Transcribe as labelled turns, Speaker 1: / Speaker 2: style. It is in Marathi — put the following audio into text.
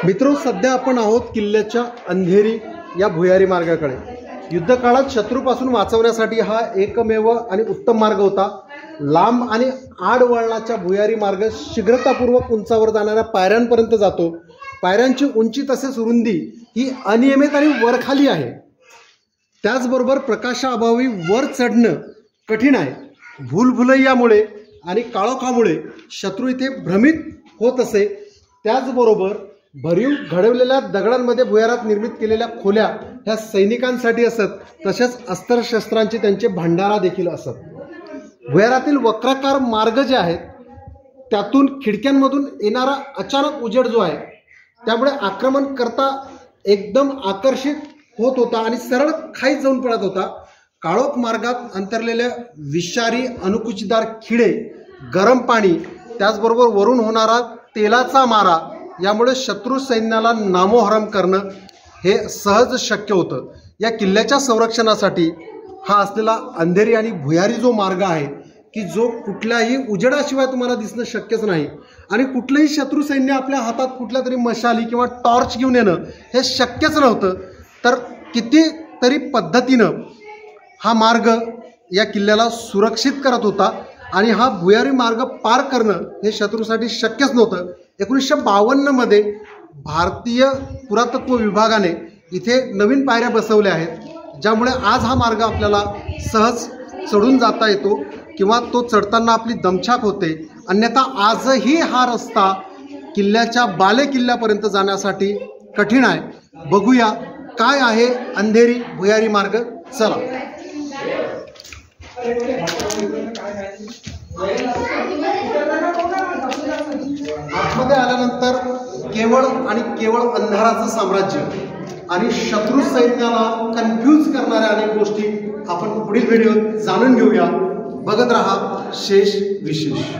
Speaker 1: मित्रो, सध्या आपण आहोत किल्ल्याच्या अंधेरी या भुयारी मार्गाकडे। युद्धकाळात शत्रूपासून वाचवण्यासाठी हा एकमेव आणि उत्तम मार्ग होता। लांब आणि आडवळणाच्या भुयारी मार्ग शीघ्रतापूर्वक उंचावर जाणाऱ्या पायऱ्यांपर्यंत जातो। पायऱ्यांची उंची तसेच रुंदी ही अनियमित आणि वरखाली आहे। त्याचबरोबर प्रकाशाअभावी वर चढणं कठीण आहे। भूलभुलैयामुळे आणि काळोखामुळे शत्रू इथे भ्रमित होत असे। त्याचबरोबर भरीव घडवलेल्या दगडांमध्ये भुयारात निर्मित केलेल्या खोल्या ह्या सैनिकांसाठी असत, तसेच अस्त्रशस्त्रांचे त्यांचे भंडारा देखील असत। भुयारातील वक्राकार मार्ग जे आहेत त्यातून खिडक्यांमधून येणारा अचानक उजेड जो आहे त्यामुळे आक्रमण करता एकदम आकर्षित होत होता आणि सरळ खाईत जाऊन पडत होता। काळोख मार्गात अंतरलेल्या विषारी अणुकुचीदार किडे, गरम पाणी, त्याचबरोबर वरून होणारा तेलाचा मारा यामुळे शत्रू सैन्याला नामोहरम करणं हे सहज शक्य होतं। या किल्ल्याच्या संरक्षणासाठी हा असलेला अंधेरी आणि भुयारी जो मार्ग आहे की जो कुठल्याही उजेडाशिवाय तुम्हाला दिसणं शक्यच नाही आणि कुठलंही शत्रू सैन्य आपल्या हातात कुठल्या तरी मशाली किंवा टॉर्च घेऊन येणं हे शक्यच नव्हतं। तर कितीतरी पद्धतीनं हा मार्ग या किल्ल्याला सुरक्षित करत होता आणि हा भुयारी मार्ग पार करणं हे शत्रूसाठी शक्यच नव्हतं। 1952 मध्ये भारतीय पुरातत्व विभागाने इथे नवीन पायऱ्या बसवल्या आहेत, ज्यामुळे आज हा मार्ग आपल्याला सहज चढून जाता येतो किंवा तो चढताना आपली दमछाक होते। अन्यथा आजही हा रस्ता किल्ल्याच्या बाले किल्ल्यापर्यंत जाण्यासाठी कठीण आहे। बघूया काय आहे अंधेरी भुयारी मार्ग, चला। आतमध्ये आल्यानंतर केवळ आणि केवळ अंधाराचं साम्राज्य आणि शत्रू सैन्याला कन्फ्यूज करणाऱ्या अनेक गोष्टी आपण पुढील व्हिडिओत जाणून घेऊया। बघत रहा शेष विशेष।